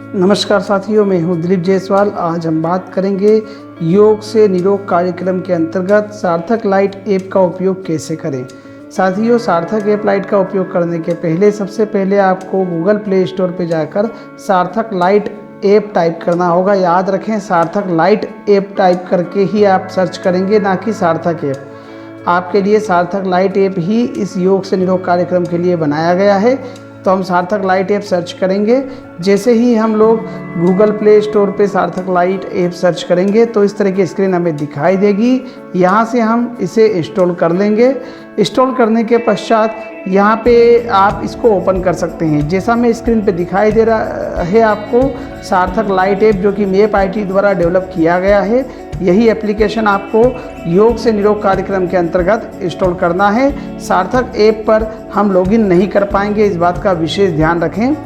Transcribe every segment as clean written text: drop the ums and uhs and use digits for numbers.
नमस्कार साथियों, मैं हूं दिलीप जायसवाल। आज हम बात करेंगे योग से निरोग कार्यक्रम के अंतर्गत सार्थक लाइट ऐप का उपयोग कैसे करें। साथियों, सार्थक ऐप लाइट का उपयोग करने के पहले सबसे पहले आपको गूगल प्ले स्टोर पर जाकर सार्थक लाइट ऐप टाइप करना होगा। याद रखें, सार्थक लाइट ऐप टाइप करके ही आप सर्च करेंगे, ना कि सार्थक ऐप। आपके लिए सार्थक लाइट ऐप ही इस योग से निरोग कार्यक्रम के लिए बनाया गया है। तो हम सार्थक लाइट ऐप सर्च करेंगे। जैसे ही हम लोग गूगल प्ले स्टोर पे सार्थक लाइट ऐप सर्च करेंगे तो इस तरह की स्क्रीन हमें दिखाई देगी। यहाँ से हम इसे इंस्टॉल कर लेंगे। इंस्टॉल करने के पश्चात यहाँ पे आप इसको ओपन कर सकते हैं। जैसा मैं स्क्रीन पे दिखाई दे रहा है आपको, सार्थक लाइट ऐप जो कि मेप आईटी द्वारा डेवलप किया गया है, यही एप्लीकेशन आपको योग से निरोग कार्यक्रम के अंतर्गत इंस्टॉल करना है। सार्थक ऐप पर हम लॉगिन नहीं कर पाएंगे, इस बात का विशेष ध्यान रखें।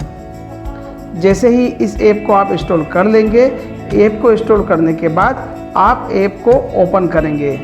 जैसे ही इस ऐप को आप इंस्टॉल कर लेंगे, ऐप को इंस्टॉल करने के बाद आप ऐप को ओपन करेंगे।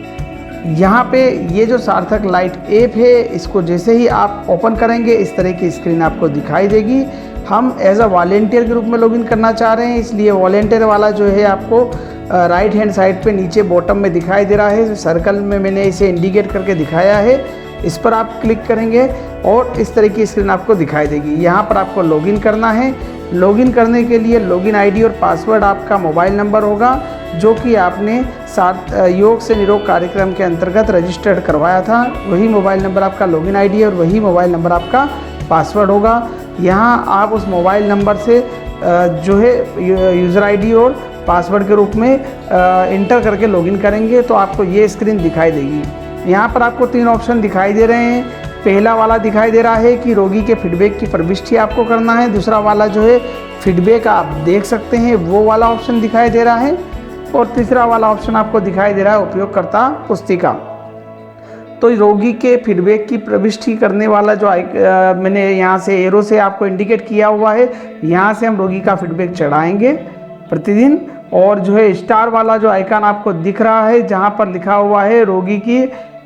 यहाँ पे ये जो सार्थक लाइट ऐप है, इसको जैसे ही आप ओपन करेंगे इस तरह की स्क्रीन आपको दिखाई देगी। हम एज अ वॉलेंटियर के रूप में लॉगिन करना चाह रहे हैं, इसलिए वॉलेंटियर वाला जो है आपको राइट हैंड साइड पे नीचे बॉटम में दिखाई दे रहा है। सर्कल में मैंने इसे इंडिकेट करके दिखाया है, इस पर आप क्लिक करेंगे और इस तरह की स्क्रीन आपको दिखाई देगी। यहाँ पर आपको लॉगिन करना है। लॉगिन करने के लिए लॉगिन आईडी और पासवर्ड आपका मोबाइल नंबर होगा, जो कि आपने योग से निरोग कार्यक्रम के अंतर्गत रजिस्टर्ड करवाया था। वही मोबाइल नंबर आपका लॉगिन आईडी और वही मोबाइल नंबर आपका पासवर्ड होगा। यहाँ आप उस मोबाइल नंबर से जो है यूज़र आईडी और पासवर्ड के रूप में इंटर करके लॉगिन करेंगे तो आपको ये स्क्रीन दिखाई देगी। यहाँ पर आपको 3 ऑप्शन दिखाई दे रहे हैं। पहला वाला दिखाई दे रहा है कि रोगी के फीडबैक की प्रविष्टि आपको करना है। दूसरा वाला जो है फीडबैक आप देख सकते हैं, वो वाला ऑप्शन दिखाई दे रहा है। और तीसरा वाला ऑप्शन आपको दिखाई दे रहा है उपयोगकर्ता पुस्तिका। तो रोगी के फीडबैक की प्रविष्टि करने वाला जो मैंने यहाँ से एरो से आपको इंडिकेट किया हुआ है, यहाँ से हम रोगी का फीडबैक चढ़ाएंगे प्रतिदिन। और जो है स्टार वाला जो आइकन आपको दिख रहा है, जहाँ पर लिखा हुआ है रोगी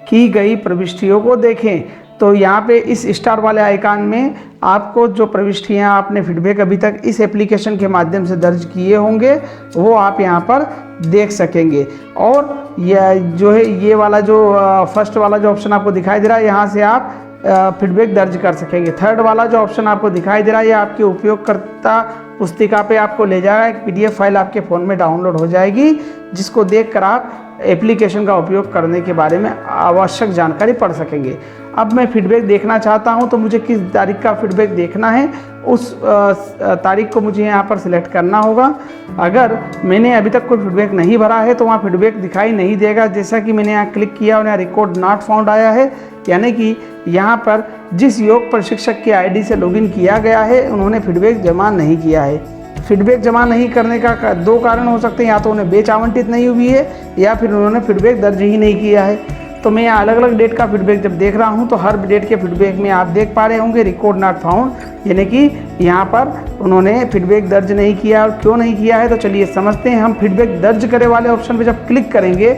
की गई प्रविष्टियों को देखें, तो यहाँ पे इस स्टार वाले आइकन में आपको जो प्रविष्टियाँ आपने फीडबैक अभी तक इस एप्लीकेशन के माध्यम से दर्ज किए होंगे वो आप यहाँ पर देख सकेंगे। और यह जो है ये वाला जो फर्स्ट वाला जो ऑप्शन आपको दिखाई दे रहा है, यहाँ से आप फीडबैक दर्ज कर सकेंगे। थर्ड वाला जो ऑप्शन आपको दिखाई दे रहा है, ये आपके उपयोगकर्ता पुस्तिका पे आपको ले जाएगा। एक पीडीएफ फाइल आपके फ़ोन में डाउनलोड हो जाएगी, जिसको देखकर आप एप्लीकेशन का उपयोग करने के बारे में आवश्यक जानकारी पढ़ सकेंगे। अब मैं फीडबैक देखना चाहता हूं, तो मुझे किस तारीख का फीडबैक देखना है, उस तारीख को मुझे यहां पर सिलेक्ट करना होगा। अगर मैंने अभी तक कोई फीडबैक नहीं भरा है तो वहां फीडबैक दिखाई नहीं देगा। जैसा कि मैंने यहाँ क्लिक किया और यहाँ रिकॉर्ड नॉट फाउंड आया है, यानी कि यहाँ पर जिस योग प्रशिक्षक की आईडी से लॉगिन किया गया है उन्होंने फीडबैक जमा नहीं किया है। फीडबैक जमा नहीं करने का 2 कारण हो सकते हैं, या तो उन्हें बैच आवंटित नहीं हुई है या फिर उन्होंने फीडबैक दर्ज ही नहीं किया है। तो मैं यहाँ अलग अलग डेट का फीडबैक जब देख रहा हूँ तो हर डेट के फीडबैक में आप देख पा रहे होंगे रिकॉर्ड नॉट फाउंड, यानी कि यहाँ पर उन्होंने फीडबैक दर्ज नहीं किया। और क्यों नहीं किया है तो चलिए समझते हैं। हम फीडबैक दर्ज करे वाले ऑप्शन पर जब क्लिक करेंगे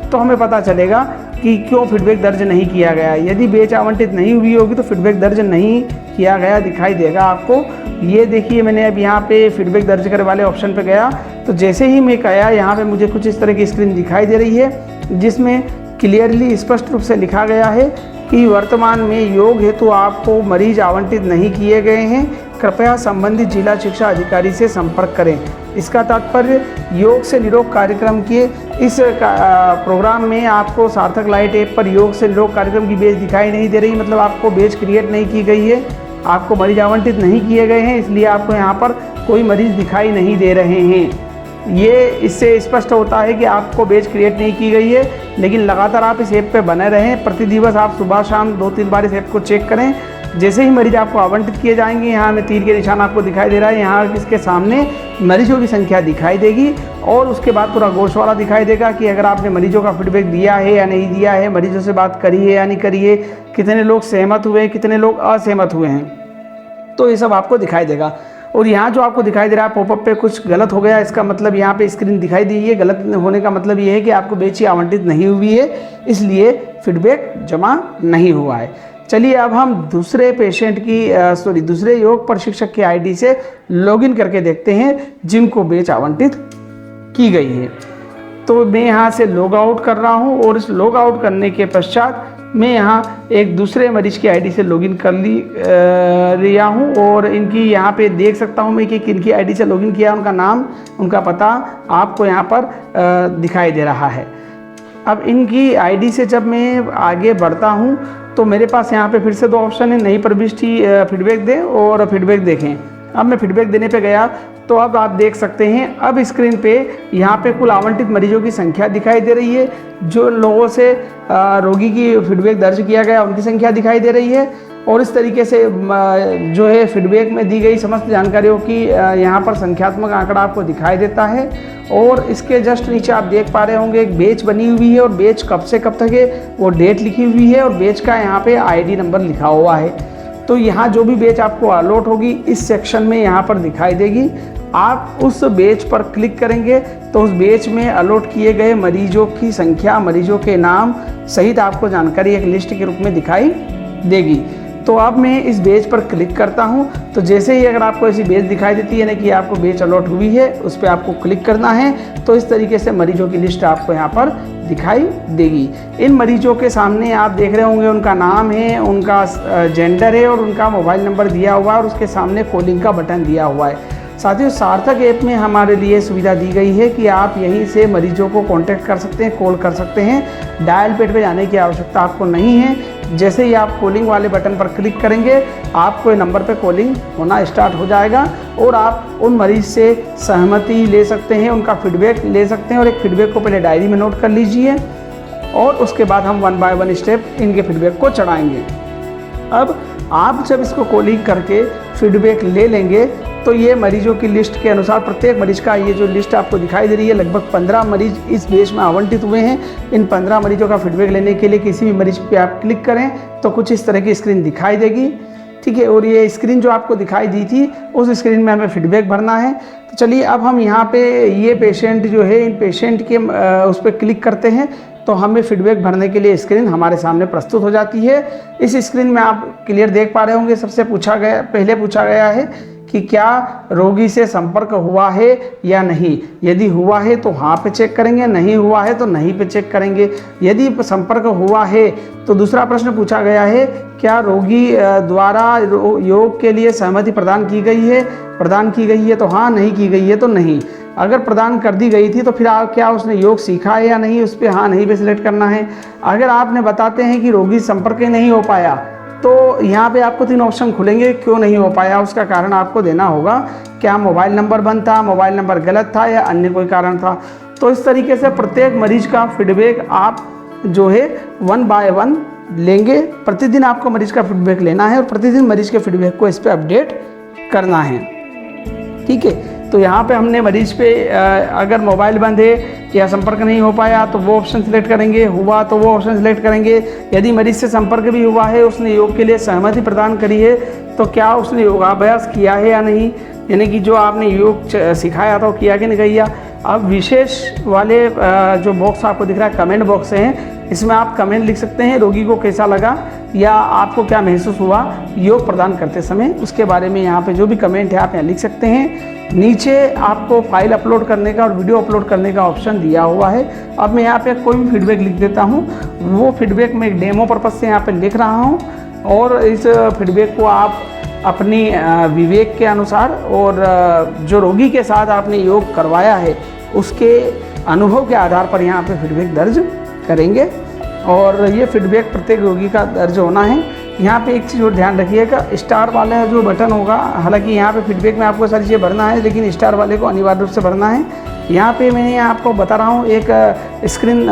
तो हमें पता चलेगा कि क्यों फीडबैक दर्ज नहीं किया गया। यदि बैच आवंटित नहीं हुई होगी तो फीडबैक दर्ज नहीं किया गया दिखाई देगा आपको। ये देखिए, मैंने अब यहाँ पे फीडबैक दर्ज करे वाले ऑप्शन पे गया तो जैसे ही मैं गया, यहाँ पे मुझे कुछ इस तरह की स्क्रीन दिखाई दे रही है, जिसमें क्लियरली स्पष्ट रूप से लिखा गया है कि वर्तमान में योग हेतु आपको मरीज आवंटित नहीं किए गए हैं, कृपया संबंधित जिला शिक्षा अधिकारी से संपर्क करें। इसका तात्पर्य योग से निरोग कार्यक्रम के इस प्रोग्राम में आपको सार्थक लाइट ऐप पर योग से निरोग कार्यक्रम की बैच दिखाई नहीं दे रही, मतलब आपको बैच क्रिएट नहीं की गई है, आपको मरीज आवंटित नहीं किए गए हैं, इसलिए आपको यहाँ पर कोई मरीज दिखाई नहीं दे रहे हैं। ये इससे स्पष्ट होता है कि आपको बैच क्रिएट नहीं की गई है। लेकिन लगातार आप इस ऐप पे बने रहें। प्रति दिवस आप सुबह शाम 2-3 बार इस ऐप को चेक करें। जैसे ही मरीज आपको आवंटित किए जाएंगे, यहाँ में तीर के निशान आपको दिखाई दे रहा है, यहाँ इसके सामने मरीजों की संख्या दिखाई देगी और उसके बाद पूरा गोशवारा दिखाई देगा कि अगर आपने मरीजों का फीडबैक दिया है या नहीं दिया है, मरीजों से बात करी है या नहीं करी है, कितने लोग सहमत हुए हैं, कितने लोग असहमत हुए हैं, तो ये सब आपको दिखाई देगा। और यहाँ जो आपको दिखाई दे रहा है पॉपअप पे कुछ गलत हो गया, इसका मतलब यहाँ पे स्क्रीन दिखाई दी है। गलत होने का मतलब ये है कि आपको बैच आवंटित नहीं हुई है, इसलिए फीडबैक जमा नहीं हुआ है। चलिए अब हम दूसरे पेशेंट की दूसरे योग प्रशिक्षक की आईडी से लॉगिन करके देखते हैं जिनको बैच आवंटित की गई है। तो मैं यहाँ से लॉग आउट कर रहा हूँ और इस लॉग आउट करने के पश्चात मैं यहाँ एक दूसरे मरीज की आईडी से लॉगिन कर लिया हूँ और इनकी यहाँ पे देख सकता हूँ मैं कि किनकी आईडी से लॉगिन किया, उनका नाम, उनका पता आपको यहाँ पर दिखाई दे रहा है। अब इनकी आईडी से जब मैं आगे बढ़ता हूँ तो मेरे पास यहाँ पे फिर से दो ऑप्शन है, नई प्रविष्टि फीडबैक दें और फीडबैक देखें। अब मैं फीडबैक देने पे गया तो अब आप देख सकते हैं अब स्क्रीन पे यहाँ पे कुल आवंटित मरीजों की संख्या दिखाई दे रही है, जो लोगों से रोगी की फीडबैक दर्ज किया गया उनकी संख्या दिखाई दे रही है और इस तरीके से जो है फीडबैक में दी गई समस्त जानकारियों की यहाँ पर संख्यात्मक आंकड़ा आपको दिखाई देता है। और इसके जस्ट नीचे आप देख पा रहे होंगे एक बैच बनी हुई है और बैच कब से कब तक है वो डेट लिखी हुई है और बैच का यहाँ पे आईडी नंबर लिखा हुआ है। तो यहाँ जो भी बैच आपको अलॉट होगी इस सेक्शन में यहाँ पर दिखाई देगी। आप उस बैच पर क्लिक करेंगे तो उस बैच में अलॉट किए गए मरीजों की संख्या, मरीजों के नाम सहित आपको जानकारी एक लिस्ट के रूप में दिखाई देगी। तो अब मैं इस बैच पर क्लिक करता हूं तो जैसे ही अगर आपको ऐसी बैच दिखाई देती है ना कि आपको बैच अलॉट हुई है, उस पर आपको क्लिक करना है तो इस तरीके से मरीजों की लिस्ट आपको यहाँ पर दिखाई देगी। इन मरीजों के सामने आप देख रहे होंगे उनका नाम है, उनका जेंडर है और उनका मोबाइल नंबर दिया हुआ है और उसके सामने कॉलिंग का बटन दिया हुआ है। साथियों, सार्थक ऐप में हमारे लिए सुविधा दी गई है कि आप यहीं से मरीजों को कांटेक्ट कर सकते हैं, कॉल कर सकते हैं। डायल पैड पे जाने की आवश्यकता आपको नहीं है। जैसे ही आप कॉलिंग वाले बटन पर क्लिक करेंगे आपको नंबर पे कॉलिंग होना स्टार्ट हो जाएगा और आप उन मरीज से सहमति ले सकते हैं, उनका फीडबैक ले सकते हैं। और एक फीडबैक को पहले डायरी में नोट कर लीजिए और उसके बाद हम 1 बाय 1 स्टेप इनके फीडबैक को चढ़ाएंगे। अब आप जब इसको कॉलिंग करके फीडबैक ले लेंगे तो ये मरीजों की लिस्ट के अनुसार प्रत्येक मरीज का ये जो लिस्ट आपको दिखाई दे रही है, लगभग 15 मरीज इस बैच में आवंटित हुए हैं। इन 15 मरीजों का फीडबैक लेने के लिए किसी भी मरीज पे आप क्लिक करें तो कुछ इस तरह की स्क्रीन दिखाई देगी, ठीक है। और ये स्क्रीन जो आपको दिखाई दी थी उस स्क्रीन में हमें फीडबैक भरना है। तो चलिए अब हम यहाँ पे ये पेशेंट जो है इन पेशेंट के उस पर क्लिक करते हैं तो हमें फीडबैक भरने के लिए स्क्रीन हमारे सामने प्रस्तुत हो जाती है। इस स्क्रीन में आप क्लियर देख पा रहे होंगे सबसे पहले पूछा गया है कि क्या रोगी से संपर्क हुआ है या नहीं। यदि हुआ है तो हाँ पे चेक करेंगे, नहीं हुआ है तो नहीं पे चेक करेंगे। यदि संपर्क हुआ है तो दूसरा प्रश्न पूछा गया है क्या रोगी द्वारा योग के लिए सहमति प्रदान की गई है तो हाँ, नहीं की गई है तो नहीं। अगर प्रदान कर दी गई थी तो फिर क्या उसने योग सीखा है या नहीं, उस पर हाँ नहीं पे सिलेक्ट करना है। अगर आपने बताते हैं कि रोगी संपर्क नहीं हो पाया तो यहाँ पे आपको 3 ऑप्शन खुलेंगे, क्यों नहीं हो पाया उसका कारण आपको देना होगा। क्या मोबाइल नंबर बंद था, मोबाइल नंबर गलत था या अन्य कोई कारण था। तो इस तरीके से प्रत्येक मरीज का फीडबैक आप जो है 1 बाय 1 लेंगे। प्रतिदिन आपको मरीज का फीडबैक लेना है और प्रतिदिन मरीज के फीडबैक को इस पर अपडेट करना है, ठीक है। तो यहाँ पे हमने मरीज पे अगर मोबाइल बंद है या संपर्क नहीं हो पाया तो वो ऑप्शन सिलेक्ट करेंगे, हुआ तो वो ऑप्शन सिलेक्ट करेंगे। यदि मरीज से संपर्क भी हुआ है, उसने योग के लिए सहमति प्रदान करी है तो क्या उसने योगाभ्यास किया है या नहीं, यानी कि जो आपने योग सिखाया था वो किया कि नहीं किया। अब विशेष वाले जो बॉक्स आपको दिख रहा है कमेंट बॉक्स हैं, इसमें आप कमेंट लिख सकते हैं रोगी को कैसा लगा या आपको क्या महसूस हुआ योग प्रदान करते समय, उसके बारे में यहाँ पे जो भी कमेंट है आप यहाँ लिख सकते हैं। नीचे आपको फाइल अपलोड करने का और वीडियो अपलोड करने का ऑप्शन दिया हुआ है। अब मैं यहाँ पे कोई भी फीडबैक लिख देता हूँ, वो फीडबैक मैं एक डेमो पर्पज़ से यहाँ पे लिख रहा हूँ और इस फीडबैक को आप अपनी विवेक के अनुसार और जो रोगी के साथ आपने योग करवाया है उसके अनुभव के आधार पर यहाँ पे फीडबैक दर्ज करेंगे और ये फीडबैक प्रत्येक रोगी का दर्ज होना है। यहाँ पे एक चीज़ और ध्यान रखिएगा, स्टार वाला जो बटन होगा, हालांकि यहाँ पे फीडबैक में आपको सारी चीज़ें भरना है लेकिन स्टार वाले को अनिवार्य रूप से भरना है। यहाँ पे मैंने आपको बता रहा हूँ एक स्क्रीन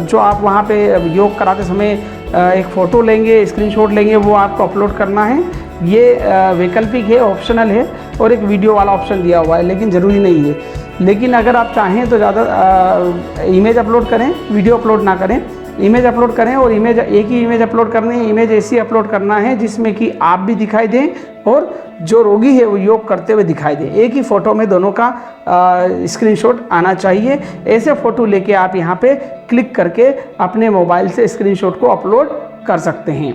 जो आप वहाँ पे योग कराते समय एक फ़ोटो लेंगे, स्क्रीनशॉट लेंगे, वो आपको अपलोड करना है। ये वैकल्पिक है, ऑप्शनल है और एक वीडियो वाला ऑप्शन दिया हुआ है लेकिन ज़रूरी नहीं है। लेकिन अगर आप चाहें तो ज़्यादा इमेज अपलोड करें, वीडियो अपलोड ना करें, इमेज अपलोड करें। और इमेज एक ही इमेज अपलोड करनी है, इमेज ऐसी अपलोड करना है जिसमें कि आप भी दिखाई दें और जो रोगी है वो योग करते हुए दिखाई दे। एक ही फ़ोटो में दोनों का स्क्रीनशॉट आना चाहिए। ऐसे फ़ोटो लेके आप यहाँ पे क्लिक करके अपने मोबाइल से स्क्रीनशॉट को अपलोड कर सकते हैं।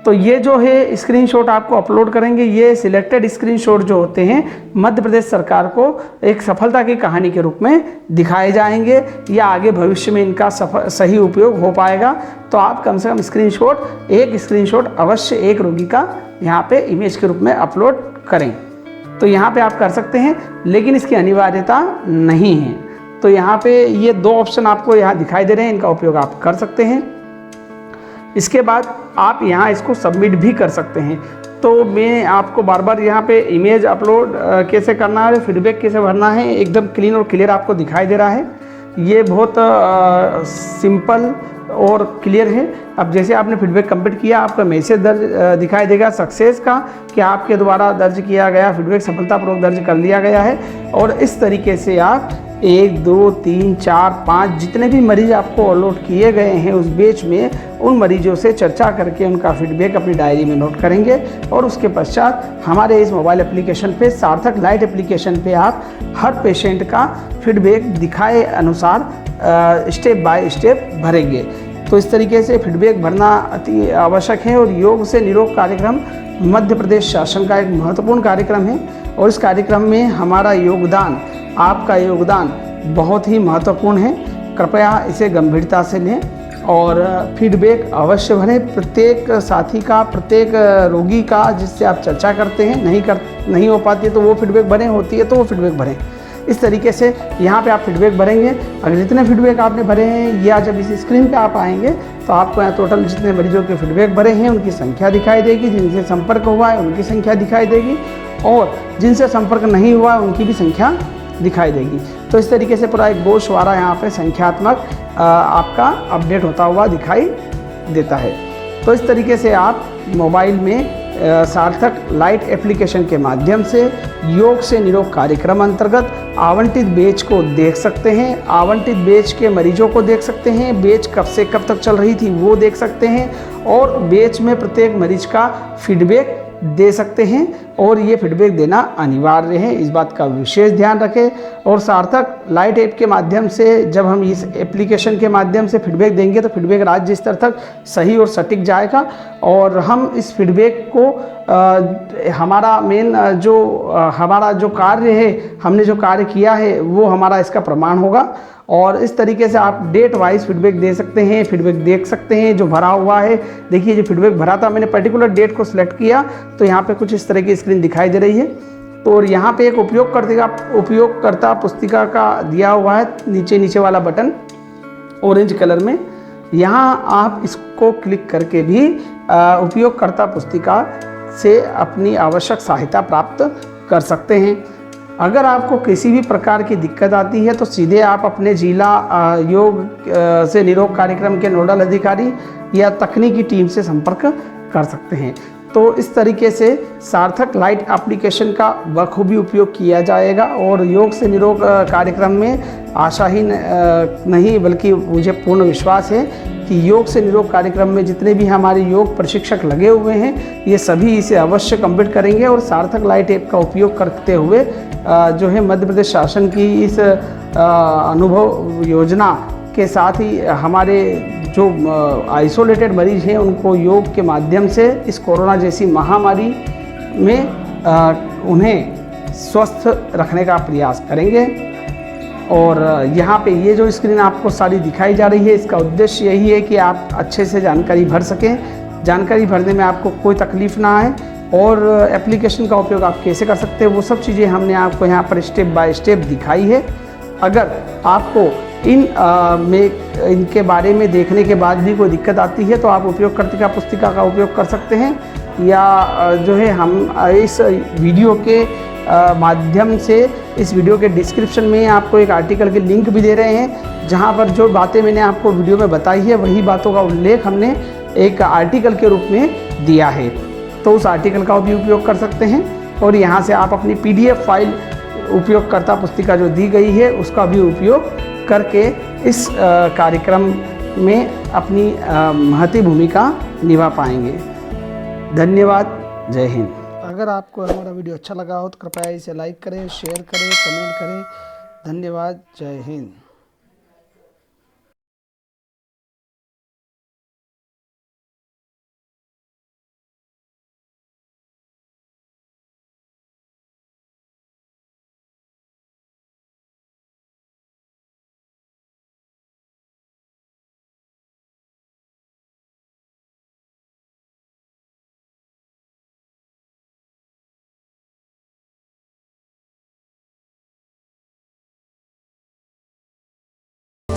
तो ये जो है स्क्रीनशॉट आपको अपलोड करेंगे, ये सिलेक्टेड स्क्रीनशॉट जो होते हैं मध्य प्रदेश सरकार को एक सफलता की कहानी के रूप में दिखाए जाएंगे, या आगे भविष्य में इनका सही उपयोग हो पाएगा। तो आप कम से कम एक स्क्रीनशॉट अवश्य एक रोगी का यहाँ पे इमेज के रूप में अपलोड करें। तो यहाँ पे आप कर सकते हैं, लेकिन इसकी अनिवार्यता नहीं है। तो यहाँ पे ये 2 ऑप्शन आपको यहाँ दिखाई दे रहे हैं, इनका उपयोग आप कर सकते हैं। इसके बाद आप यहाँ इसको सबमिट भी कर सकते हैं। तो मैं आपको बार बार यहाँ पे इमेज अपलोड कैसे करना है, फीडबैक कैसे भरना है, एकदम क्लीन और क्लियर आपको दिखाई दे रहा है। ये बहुत सिंपल और क्लियर है। अब जैसे आपने फीडबैक कंप्लीट किया, आपका मैसेज दर्ज दिखाई देगा सक्सेस का, कि आपके द्वारा दर्ज किया गया फीडबैक सफलतापूर्वक दर्ज कर लिया गया है। और इस तरीके से आप 1, 2, 3, 4, 5 जितने भी मरीज आपको अलॉट किए गए हैं उस बैच में, उन मरीजों से चर्चा करके उनका फीडबैक अपनी डायरी में नोट करेंगे। और उसके पश्चात हमारे इस मोबाइल एप्लीकेशन पे, सार्थक लाइट एप्लीकेशन पे आप हर पेशेंट का फीडबैक दिखाए अनुसार स्टेप बाय स्टेप भरेंगे। तो इस तरीके से फीडबैक भरना अति आवश्यक है। और योग से निरोग कार्यक्रम मध्य प्रदेश शासन का एक महत्वपूर्ण कार्यक्रम है, और इस कार्यक्रम में हमारा योगदान, आपका योगदान बहुत ही महत्वपूर्ण है। कृपया इसे गंभीरता से लें और फीडबैक अवश्य भरें। प्रत्येक साथी का, प्रत्येक रोगी का जिससे आप चर्चा करते हैं, नहीं हो पाती है तो वो फीडबैक भरें, होती है तो वो फीडबैक भरें। इस तरीके से यहाँ पे आप फीडबैक भरेंगे। अगर जितने फीडबैक आपने भरे हैं, या जब इस स्क्रीन पे आप आएंगे तो आपको यहाँ टोटल जितने मरीजों के फीडबैक भरे हैं उनकी संख्या दिखाई देगी, जिनसे संपर्क हुआ है उनकी संख्या दिखाई देगी, और जिनसे संपर्क नहीं हुआ उनकी भी संख्या दिखाई देगी। तो इस तरीके से पूरा एक गोशवारा यहाँ पे संख्यात्मक आपका अपडेट होता हुआ दिखाई देता है। तो इस तरीके से आप मोबाइल में सार्थक लाइट एप्लीकेशन के माध्यम से योग से निरोग कार्यक्रम अंतर्गत आवंटित बैच को देख सकते हैं, आवंटित बैच के मरीजों को देख सकते हैं, बैच कब से कब तक चल रही थी वो देख सकते हैं, और बैच में प्रत्येक मरीज का फीडबैक दे सकते हैं। और ये फीडबैक देना अनिवार्य है, इस बात का विशेष ध्यान रखें। और सार्थक लाइट ऐप के माध्यम से जब हम इस एप्लीकेशन के माध्यम से फीडबैक देंगे तो फीडबैक राज्य स्तर तक सही और सटीक जाएगा। और हम इस फीडबैक को हमारा जो कार्य है, हमने जो कार्य किया है वो हमारा इसका प्रमाण होगा। और इस तरीके से आप डेट वाइज फीडबैक दे सकते हैं, फीडबैक देख सकते हैं जो भरा हुआ है। देखिए जो फीडबैक भरा था, मैंने पर्टिकुलर डेट को सिलेक्ट किया तो यहाँ पे कुछ इस तरह की स्क्रीन दिखाई दे रही है। तो और यहाँ पे एक उपयोगकर्ता पुस्तिका का दिया हुआ है, नीचे वाला बटन ऑरेंज कलर में। यहाँ आप इसको क्लिक करके भी उपयोगकर्ता पुस्तिका से अपनी आवश्यक सहायता प्राप्त कर सकते हैं। अगर आपको किसी भी प्रकार की दिक्कत आती है तो सीधे आप अपने जिला योग से निरोग कार्यक्रम के नोडल अधिकारी या तकनीकी टीम से संपर्क कर सकते हैं। तो इस तरीके से सार्थक लाइट एप्लीकेशन का बखूबी उपयोग किया जाएगा। और योग से निरोग कार्यक्रम में आशा ही नहीं बल्कि मुझे पूर्ण विश्वास है कि योग से निरोग कार्यक्रम में जितने भी हमारे योग प्रशिक्षक लगे हुए हैं ये सभी इसे अवश्य कंप्लीट करेंगे। और सार्थक लाइट ऐप का उपयोग करते हुए जो है मध्य प्रदेश शासन की इस अनुभव योजना के साथ ही हमारे जो आइसोलेटेड मरीज हैं उनको योग के माध्यम से इस कोरोना जैसी महामारी में उन्हें स्वस्थ रखने का प्रयास करेंगे। और यहाँ पे ये जो स्क्रीन आपको सारी दिखाई जा रही है, इसका उद्देश्य यही है कि आप अच्छे से जानकारी भर सकें, जानकारी भरने में आपको कोई तकलीफ़ ना आए। और एप्लीकेशन का उपयोग आप कैसे कर सकते हैं वो सब चीज़ें हमने आपको यहाँ पर स्टेप बाय स्टेप दिखाई है। अगर आपको इनके बारे में देखने के बाद भी कोई दिक्कत आती है तो आप उपयोगकर्ता पुस्तिका का उपयोग कर सकते हैं, या जो है हम इस वीडियो के माध्यम से इस वीडियो के डिस्क्रिप्शन में आपको एक आर्टिकल की लिंक भी दे रहे हैं, जहां पर जो बातें मैंने आपको वीडियो में बताई है वही बातों का उल्लेख हमने एक आर्टिकल के रूप में दिया है। तो उस आर्टिकल का भी उपयोग कर सकते हैं। और यहाँ से आप अपनी PDF फाइल उपयोगकर्ता पुस्तिका जो दी गई है उसका भी उपयोग करके इस कार्यक्रम में अपनी महती भूमिका निभा पाएंगे। धन्यवाद। जय हिंद। अगर आपको हमारा वीडियो अच्छा लगा हो तो कृपया इसे लाइक करें, शेयर करें, कमेंट करें। धन्यवाद। जय हिंद।